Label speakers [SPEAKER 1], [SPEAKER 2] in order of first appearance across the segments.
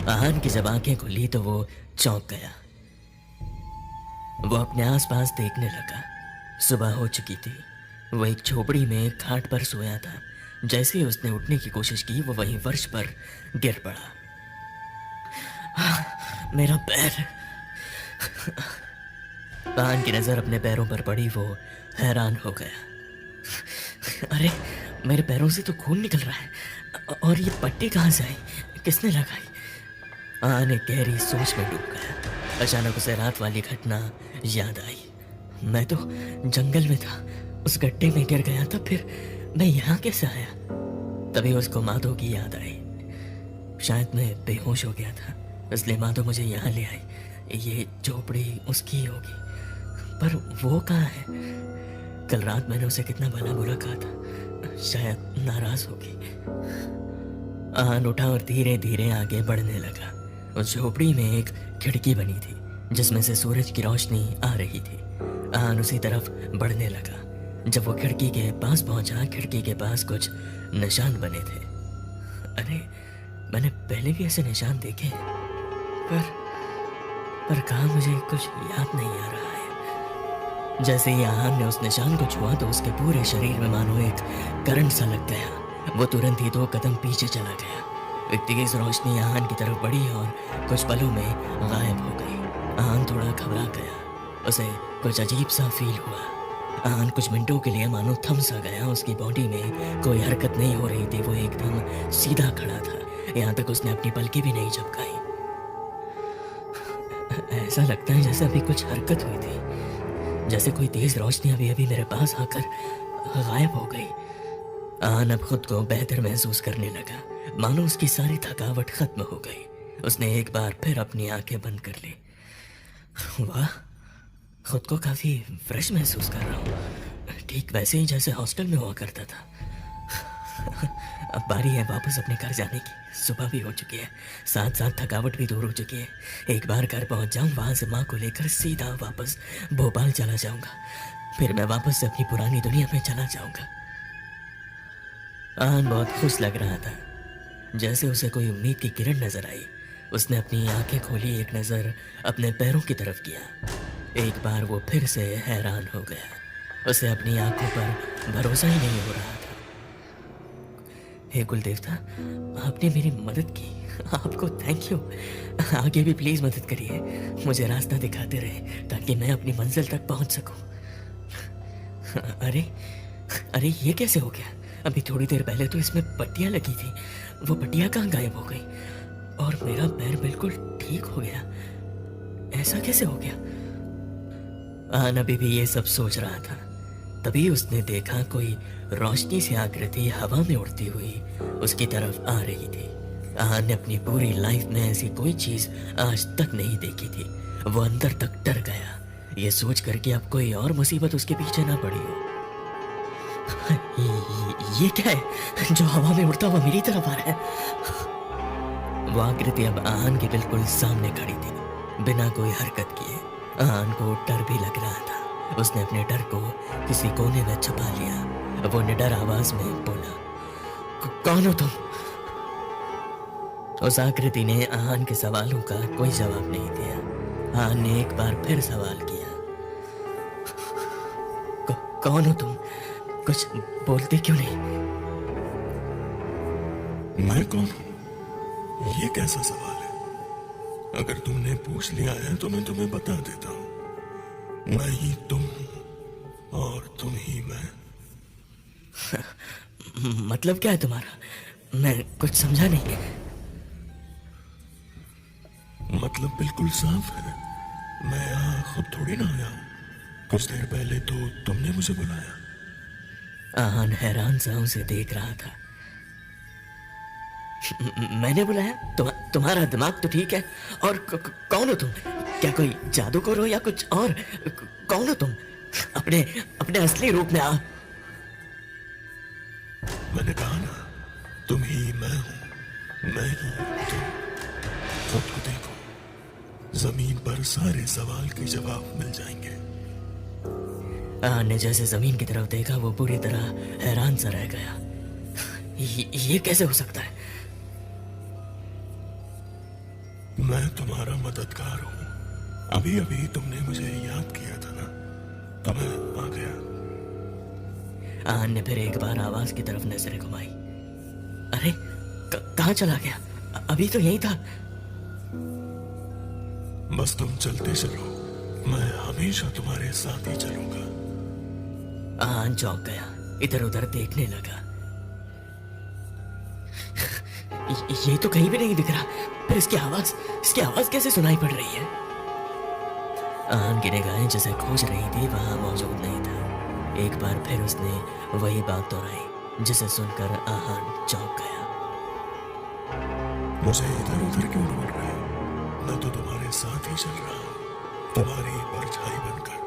[SPEAKER 1] आहान की जब आंखें खुली तो वो चौंक गया। वो अपने आसपास देखने लगा। सुबह हो चुकी थी। वो एक झोपड़ी में खाट पर सोया था। जैसे ही उसने उठने की कोशिश की वो वहीं फर्श पर गिर पड़ा। मेरा पैर। आहान की नजर अपने पैरों पर पड़ी। वो हैरान हो गया। अरे, मेरे पैरों से तो खून निकल रहा है। और ये पट्टी कहाँ से आई? किसने लगाई? आहान एक गहरी सोच में डूब गया। अचानक उसे रात वाली घटना याद आई। मैं तो जंगल में था, उस गड्ढे में गिर गया था, फिर मैं यहाँ कैसे आया? तभी उसको माधो की याद आई। शायद मैं बेहोश हो गया था, इसलिए माधो मुझे यहाँ ले आई। ये झोपड़ी उसकी होगी, पर वो कहाँ है? कल रात मैंने उसे कितना भला बुरा कहा था, शायद नाराज होगी। आहान उठा और धीरे धीरे आगे बढ़ने लगा। उस झोपड़ी में एक खिड़की बनी थी जिसमें से सूरज की रोशनी आ रही थी। आहान उसी तरफ बढ़ने लगा। जब वो खिड़की के पास पहुंचा, खिड़की के पास कुछ निशान बने थे। अरे, मैंने पहले भी ऐसे निशान देखे हैं, पर कहाँ, मुझे कुछ याद नहीं आ रहा है। जैसे ही आहान ने उस निशान को छुआ तो उसके पूरे शरीर में मानो एक करंट सा लग गया। वो तुरंत ही 2 कदम पीछे चला गया। एक तेज रोशनी आहान की तरफ बढ़ी और कुछ पलों में गायब हो गई। आहान थोड़ा घबरा गया। उसे कुछ अजीब सा फील हुआ। आहान कुछ मिनटों के लिए मानो थम सा गया। उसकी बॉडी में कोई हरकत नहीं हो रही थी। वो एकदम सीधा खड़ा था। यहाँ तक उसने अपनी पलकें भी नहीं झपकाई। ऐसा लगता है जैसे अभी कुछ हरकत हुई थी, जैसे कोई तेज रोशनी अभी अभी मेरे पास आकर गायब हो गई। आहान अब खुद को बेहतर महसूस करने लगा, मानो उसकी सारी थकावट खत्म हो गई। उसने एक बार फिर अपनी आंखें बंद कर ली। वाह, खुद को काफी फ्रेश महसूस कर रहा हूँ, ठीक वैसे ही जैसे हॉस्टल में हुआ करता था। अब बारी है वापस अपने घर जाने की। सुबह भी हो चुकी है, साथ साथ थकावट भी दूर हो चुकी है। एक बार घर पहुंच जाऊं, वहां से माँ को लेकर सीधा वापस भोपाल चला जाऊंगा। फिर मैं वापस से अपनी पुरानी दुनिया में चला जाऊंगा। आहान बहुत खुश लग रहा था, जैसे उसे कोई उम्मीद की किरण नजर आई। उसने अपनी आंखें खोली, एक नजर अपने पैरों की तरफ किया। एक बार वो फिर से हैरान हो गया। उसे अपनी आंखों पर भरोसा ही नहीं हो रहा था। हे कुलदेवता, आपने मेरी मदद की, आपको थैंक यू। आगे भी प्लीज मदद करिए, मुझे रास्ता दिखाते रहे ताकि मैं अपनी मंजिल तक पहुंच सकूं। अरे अरे, ये कैसे हो गया? अभी थोड़ी देर पहले तो इसमें पट्टियां लगी थी, वो पट्टियां कहाँ गायब हो गई? और मेरा पैर बिल्कुल ठीक हो गया। ऐसा कैसे हो गया? आन अभी भी ये सब सोच रहा था। तभी उसने देखा कोई रोशनी सी आकृति हवा में उड़ती हुई उसकी तरफ आ रही थी। आहान ने अपनी पूरी लाइफ में ऐसी कोई चीज आज तक नहीं देखी थी। वो अंदर तक डर गया, ये सोच कर कि अब कोई और मुसीबत उसके पीछे ना पड़ी हो। ये क्या है जो हवा में उड़ता हुआ मेरी तरफ आ रहा है? वो आकृति अब आहान के बिल्कुल सामने खड़ी थी, बिना कोई हरकत किए। आहान को डर भी लग रहा था। उसने अपने डर को किसी कोने में छुपा लिया। वो निडर आवाज में बोला, कौन हो तुम? उस आकृति ने आहान के सवालों का कोई जवाब नहीं दिया। आहान ने एक बार फिर सवाल किया, कौन हो तुम? कुछ बोलते क्यों नहीं?
[SPEAKER 2] मैं कौन हूं? ये कैसा सवाल है? अगर तुमने पूछ लिया है तो मैं तुम्हें बता देता हूं। मैं ही तुम हूं और तुम ही मैं।
[SPEAKER 1] मतलब क्या है तुम्हारा? मैं कुछ समझा नहीं।
[SPEAKER 2] मतलब बिल्कुल साफ है। मैं यहाँ खुद थोड़ी ना आया हूँ। कुछ देर पहले तो तुमने मुझे बुलाया।
[SPEAKER 1] आहान हैरान सा उसे देख रहा था। मैंने बुलाया? तुम्हारा दिमाग तो ठीक है। और कौन हो तुम? क्या कोई जादूगर हो या कुछ और? कौन हो तुम? अपने अपने असली रूप में आ।
[SPEAKER 2] मैंने कहा ना, तुम ही मैं हूं, मैं ही तुम। खुद को देखो, जमीन पर सारे सवाल के जवाब मिल जाएंगे।
[SPEAKER 1] आहान ने जैसे जमीन की तरफ देखा, वो पूरी तरह हैरान सा रह गया। ये कैसे हो सकता है?
[SPEAKER 2] मैं तुम्हारा मददगार हूं। अभी अभी तुमने मुझे याद किया था ना, तो मैं आ गया।
[SPEAKER 1] आहान ने फिर एक बार आवाज की तरफ नजरें घुमाई। अरे कहाँ चला गया? अभी तो यही था।
[SPEAKER 2] बस तुम चलते चलो, मैं हमेशा तुम्हारे साथ ही चलूंगा।
[SPEAKER 1] आहान चौंक गया, इधर उधर देखने लगा। ये तो कहीं भी नहीं दिख रहा। फिर इसकी आवाज कैसे सुनाई पड़ रही है? आहान की निगाहें जिसे खोज रही थी वहां मौजूद नहीं था। एक बार फिर उसने वही बात दोहराई, जिसे सुनकर आहान चौंक गया।
[SPEAKER 2] मुझे इधर उधर क्यों ढूंढ रहे हो? मैं तो तुम्हारे साथ ही चल रहा हूं, तुम्हारी परछाई बनकर।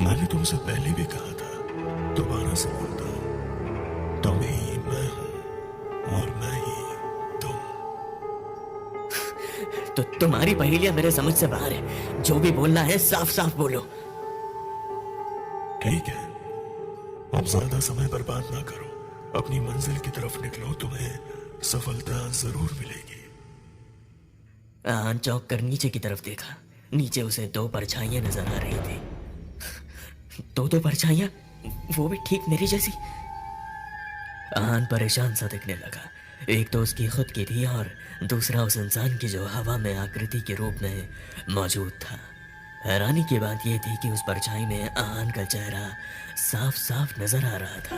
[SPEAKER 2] मैंने तुमसे पहले भी कहा था, दोबारा से बोलता हूं, तुम ही मैं हूं और मैं ही तुम।
[SPEAKER 1] तो तुम्हारी पहेलियां मेरे समझ से बाहर है। जो भी बोलना है साफ साफ बोलो।
[SPEAKER 2] ठीक है, अब ज्यादा समय बर्बाद ना करो, अपनी मंजिल की तरफ निकलो, तुम्हें सफलता जरूर मिलेगी।
[SPEAKER 1] आहान चौंक कर नीचे की तरफ देखा। नीचे उसे दो परछाइयां नजर आ रही थी। दो परछाइयां, वो भी ठीक मेरी जैसी। आहान परेशान सा दिखने लगा। एक तो उसकी खुद की थी और दूसरा उस इंसान की जो हवा में आकृति के रूप में मौजूद था। हैरानी की बात यह थी कि उस परछाई में आहान का चेहरा साफ साफ नजर आ रहा था।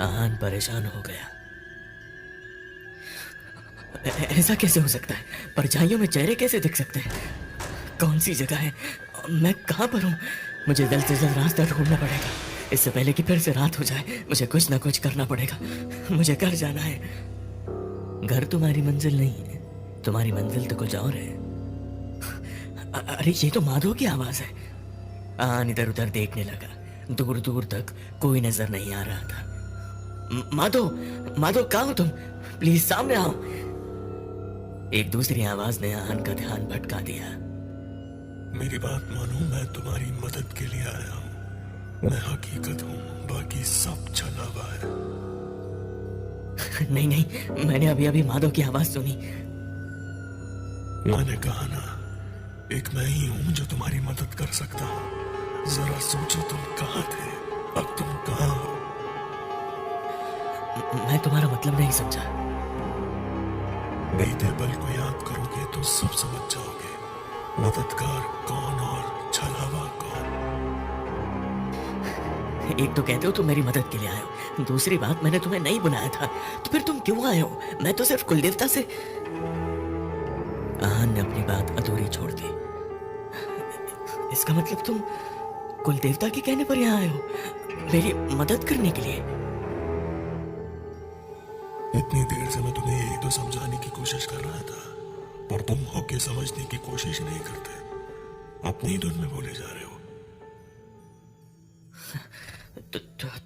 [SPEAKER 1] आहान परेशान हो गया। ऐसा कैसे हो सकता है? परछाइयों में चेहरे कैसे दिख सकते हैं? कौन सी जगह है? मैं कहाँ पर हूँ? मुझे जल्द से जल्द रास्ता ढूंढना पड़ेगा। इससे पहले कि फिर से रात हो जाए, मुझे कुछ ना कुछ करना पड़ेगा। मुझे घर जाना है। घर तुम्हारी मंजिल नहीं है, तुम्हारी मंजिल तो कुछ और है। अरे ये तो माधो की आवाज है। आहान इधर उधर देखने लगा। दूर दूर तक कोई नजर नहीं आ रहा था। माधो कहाँ हो तुम? प्लीज सामने आओ। एक दूसरी आवाज ने आहान का ध्यान भटका दिया।
[SPEAKER 2] मेरी बात मानो, मैं तुम्हारी मदद के लिए आया हूँ। मैं हकीकत हूँ, बाकी सब छला हुआ है।
[SPEAKER 1] नहीं, मैंने अभी अभी माधव की आवाज सुनी।
[SPEAKER 2] मैंने कहा ना, एक मैं ही हूँ जो तुम्हारी मदद कर सकता हूँ। जरा सोचो, तुम कहाँ थे, अब तुम कहाँ हो?
[SPEAKER 1] मैं तुम्हारा मतलब नहीं समझा।
[SPEAKER 2] बीते पल को याद करोगे तो सब समझ जाओगे, मददगार कौन और छलावा कौन।
[SPEAKER 1] एक तो कहते हो तुम मेरी मदद के लिए आए हो, दूसरी बात मैंने तुम्हें नहीं बुलाया था, तो फिर तुम क्यों आए हो? मैं तो सिर्फ कुलदेवता से। आहान ने अपनी बात अधूरी छोड़ दी। इसका मतलब तुम कुलदेवता के कहने पर यहाँ आए हो, मेरी मदद करने के लिए?
[SPEAKER 2] इतनी देर से मैं तुम्हें यही तो समझाने की कोशिश कर रहा था, पर तुम होके समझने की कोशिश नहीं करते, अपनी धुन में बोले जा रहे हो।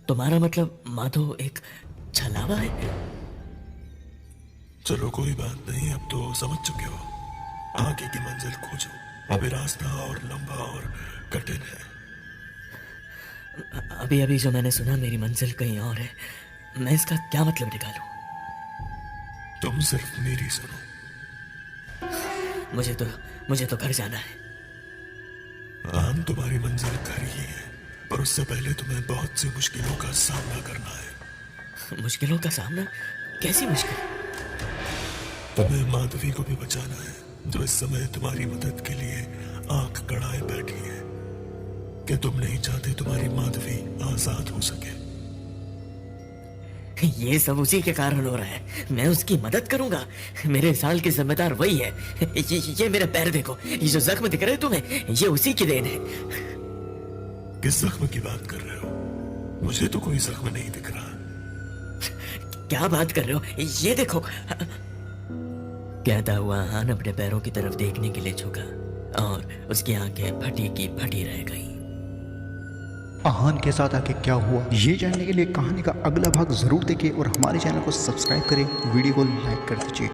[SPEAKER 1] तुम्हारा मतलब माधो एक छलावा है?
[SPEAKER 2] चलो कोई बात नहीं, अब तो समझ चुके हो। आगे की मंजिल खोजो, अभी रास्ता और लंबा और कठिन है।
[SPEAKER 1] अभी अभी जो मैंने सुना मेरी मंजिल कहीं और है, मैं इसका क्या मतलब निकालूं?
[SPEAKER 2] तुम सिर्फ मेरी सुनो।
[SPEAKER 1] मुझे तो घर जाना है।
[SPEAKER 2] आम तुम्हारी मंजिल घर ही है, पर उससे पहले तुम्हें बहुत सी मुश्किलों का सामना करना है।
[SPEAKER 1] मुश्किलों का सामना? कैसी मुश्किल?
[SPEAKER 2] तुम्हें माधवी को भी बचाना है, जो इस समय तुम्हारी मदद के लिए आंख गड़ाए बैठी है। क्या तुम नहीं चाहते तुम्हारी माधवी आजाद हो सके?
[SPEAKER 1] ये सब उसी के कारण हो रहा है। मैं उसकी मदद करूंगा? मेरे साल की जिम्मेदार वही है। ये मेरे पैर देखो, ये जो जख्म दिख रहे हैं तुम्हें, ये उसी की देन है।
[SPEAKER 2] किस जख्म की बात कर रहे हो? मुझे तो कोई जख्म नहीं दिख रहा।
[SPEAKER 1] क्या बात कर रहे हो? ये देखो। कहता हुआ आहान अपने पैरों की तरफ देखने के लिए झुका और उसकी आंखें फटी की फटी रह गईं।
[SPEAKER 3] आहान के साथ आके क्या हुआ, ये जानने के लिए कहानी का अगला भाग जरूर देखें और हमारे चैनल को सब्सक्राइब करें, वीडियो को लाइक कर दीजिए।